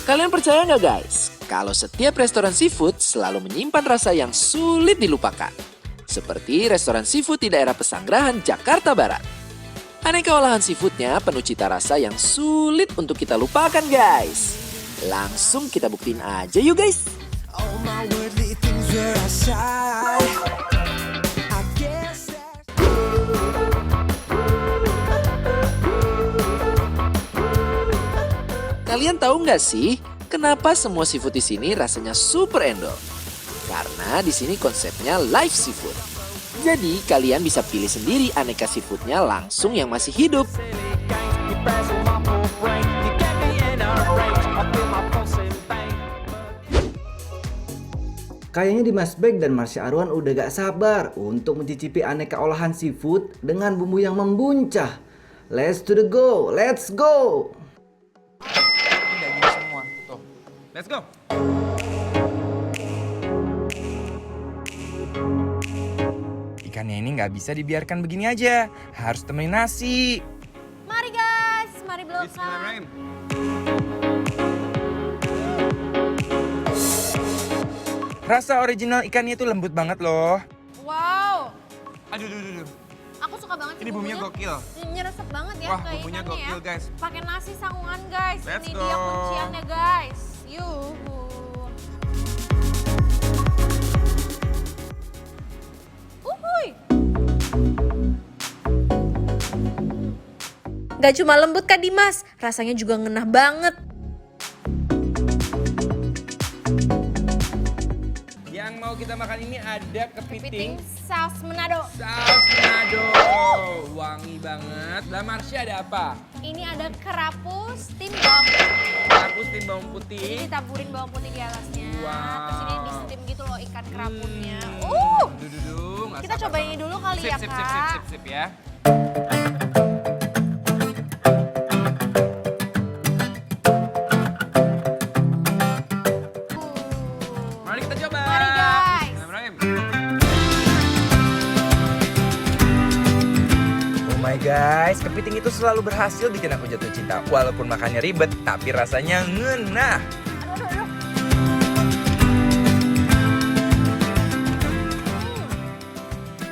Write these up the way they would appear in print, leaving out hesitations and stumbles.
Kalian percaya nggak guys, kalau setiap restoran seafood selalu menyimpan rasa yang sulit dilupakan. Seperti restoran seafood di daerah Pesanggerahan, Jakarta Barat. Aneka olahan seafoodnya penuh cita rasa yang sulit untuk kita lupakan guys. Langsung kita buktiin aja yuk guys. All my worldly things were aside. I guess that... Kalian tahu nggak sih, kenapa semua seafood di sini rasanya super endol? Karena di sini konsepnya live seafood. Jadi kalian bisa pilih sendiri aneka seafoodnya langsung yang masih hidup. Kayaknya Dimas Bek dan Marsha Arwan udah gak sabar untuk mencicipi aneka olahan seafood dengan bumbu yang membuncah. Let's to the go, let's go! Ini daging semua, tuh. Let's go! Ikannya ini nggak bisa dibiarkan begini aja, harus temenin nasi. Mari guys, mari blokkan. Bismillahirrahmanirrahim. Rasa original ikannya itu lembut banget loh. Wow, Aduh, aduh, aduh. aku suka banget sih Ini bumbunya gokil. Nyerasep banget ya Wah, ke bumbunya ikannya gokil, ya. guys. Pakai nasi sangungan guys. Let's Ini go. dia kunciannya guys. Yuhu. Uhuy. Gak cuma lembut Kak Dimas, rasanya juga ngenah banget. Yang mau kita makan ini ada Kepiting kepiting saus Manado. saus Manado. Wangi banget. Lah Marsha ada apa? Ini ada kerapus timbang. Kerapus timbang Jadi putih. ditaburin bawang putih di atasnya. Wow. Terus ini di steam gitu loh ikan keraputnya. Duh, nggak Kita sabar cobain banget. ini dulu kali Sip, ya sip, Kak. sip, sip, sip, ya. Mari kita coba. Mari, guys. Bismillahirrahmanirrahim. Oh my guys, kepiting itu selalu berhasil bikin aku jatuh cinta. Walaupun makannya ribet, tapi rasanya ngenah. Aduh, aduh, aduh.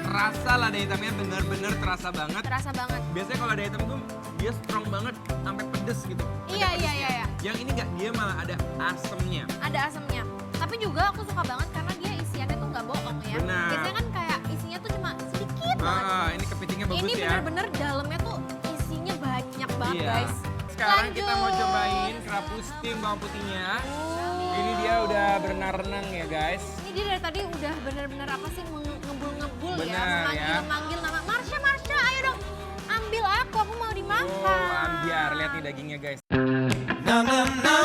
Rasa lada hitamnya bener-bener terasa banget. Terasa banget. Biasanya kalau lada hitam tuh dia strong banget, sampai pedes gitu. Ada Iya, pedesnya. iya, iya. Yang ini nggak, dia malah ada asemnya. Ada asamnya. Tapi juga aku suka banget karena dia isiannya tuh nggak bohong ya. Benar. Biasanya kan kayak isinya tuh cuma sedikit banget. Ini kepitingnya bagus Ini ya. bener-bener dalamnya tuh isinya banyak banget Iya. guys. Sekarang kita mau Lanjut. cobain kerapus tim bawang putihnya. Oh. Ini dia udah berenang-renang ya guys. Ini dia dari tadi udah bener-bener apa sih ngebul-ngebul ya. Benar, ya. Manggil nama Marsha, Marsha, ayo dong. Ambil aku mau dimakan. Oh, ambiar. Lihat nih dagingnya guys. Na na na.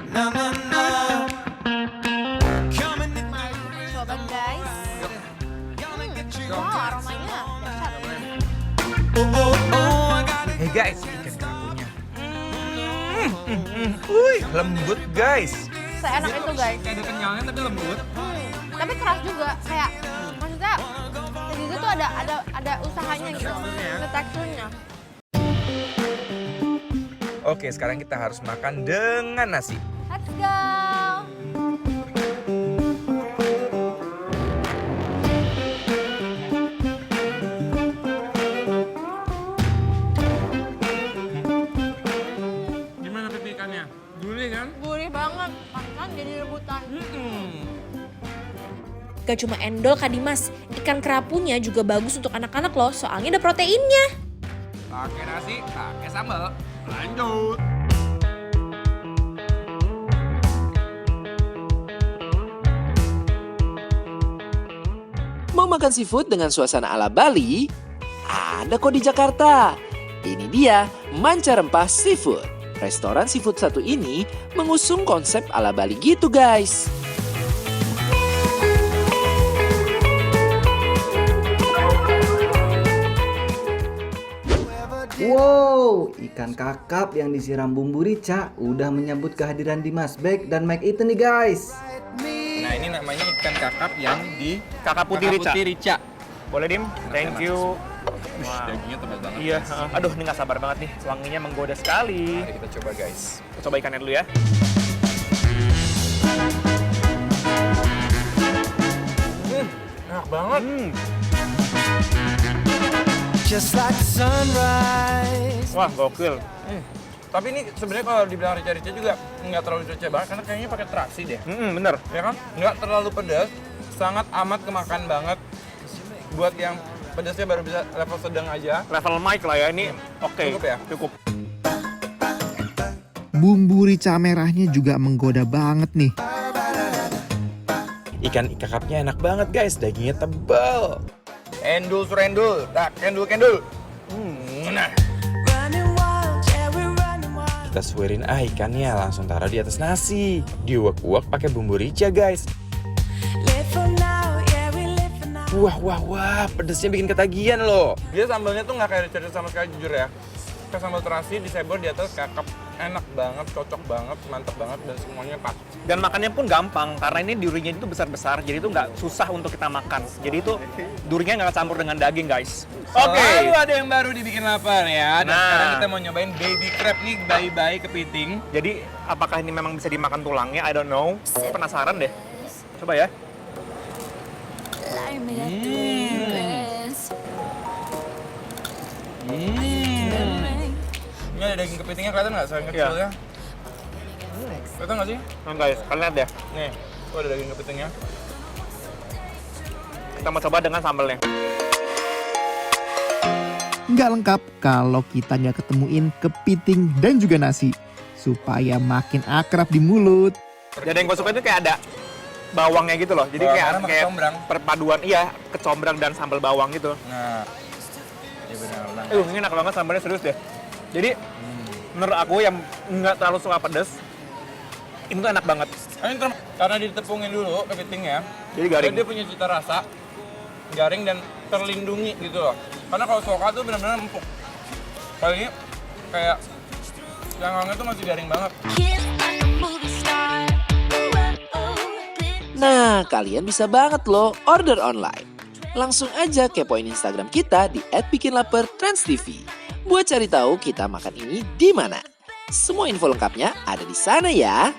Na na na. Come and hit my Coba guys. gonna get you. Wow, aromanya dahsyat. Oh oh oh, I gotta Hey guys, ikan kerapunya. Wih, lembut guys. Seenak itu guys. Kayak ada kenyalnya tapi lembut. Tapi keras juga kayak maksudnya di situ tuh ada usahanya gitu. Teksturnya. Ada teksturnya. Oke, sekarang kita harus makan dengan nasi. Let's go. Gimana pipi ikannya? Gurih kan? Gurih banget, kan jadi rebutan. Gak cuma endol Kak Dimas, ikan kerapunya juga bagus untuk anak-anak loh, soalnya ada proteinnya. Pakai nasi, pakai sambal. Lanjut. Mau makan seafood dengan suasana ala Bali? Ada kok di Jakarta. Ini dia Manca Rempah Seafood. Restoran seafood satu ini mengusung konsep ala Bali gitu guys. Wow, ikan kakap yang disiram bumbu rica udah menyambut kehadiran Dimas Bek dan Mike Eaton nih guys. Nah, ini namanya ikan kakap yang di Kakap putih rica. rica. Boleh Dim? Thank you. Dagingnya tebal banget. Iya, aduh ini nggak sabar banget nih, wanginya menggoda sekali. Mari kita coba guys. Kita coba ikannya dulu ya. Enak banget. Just like sunrise. Wah, gokil. Tapi ini sebenarnya kalau dibilang rica-rica juga nggak terlalu rica banget karena kayaknya pakai terasi deh. Bener. Ya kan? Nggak terlalu pedas, sangat amat kemakan banget. Buat yang pedasnya baru bisa level sedang aja. Level mic lah ya, ini oke. Cukup ya? Cukup. Bumbu rica merahnya juga menggoda banget nih. Ikan kakapnya enak banget guys, dagingnya tebal. Endul surendul, tak kendul. Nah. Kita suirin ikannya, langsung taruh di atas nasi. Diuak-uak pakai bumbu rica guys. Wah, pedesnya bikin ketagihan loh. Dia sambalnya tuh nggak kayak rica sama sekali jujur ya. Kayak sambal terasi disebor di atas kakap, enak banget, cocok banget, mantap banget dan semuanya pas. Dan makannya pun gampang karena ini durinya itu besar-besar, jadi itu nggak susah untuk kita makan. Jadi itu durinya nggak campur dengan daging guys. Oke. Selalu ada yang baru dibikin lapar ya. Dan Nah. sekarang kita mau nyobain baby crab nih, bayi-bayi kepiting. Jadi apakah ini memang bisa dimakan tulangnya? I don't know. Penasaran deh. Coba ya. Ini ada daging kepitingnya, kelihatan nggak sayang Iya. kecilnya? Kelihatan nggak sih? Nah guys, kalian lihat deh. Nih, tuh ada daging kepitingnya. Kita mau coba dengan sambalnya. Nggak lengkap kalau kita nggak ketemuin kepiting dan juga nasi. Supaya makin akrab di mulut. Jadi yang gue suka itu kayak ada bawangnya gitu loh. Jadi Bawang kayak sama kecombrang. perpaduan, iya, kecombrang dan sambal bawang gitu. Nah, iya benar. Ini enak banget sambalnya, serius deh. Jadi menurut aku yang nggak terlalu suka pedas, ini tuh enak banget. Ini karena ditepungin dulu kepitingnya. Jadi garing. Dia punya cita rasa garing dan terlindungi gitu loh. Karena kalau soka tuh benar-benar empuk. Kali ini kayak cangkangnya tuh masih garing banget. Nah, kalian bisa banget loh order online. Langsung aja kepoin Instagram kita di @bikinlapertransTV. Buat cari tahu kita makan ini di mana. Semua info lengkapnya ada di sana ya.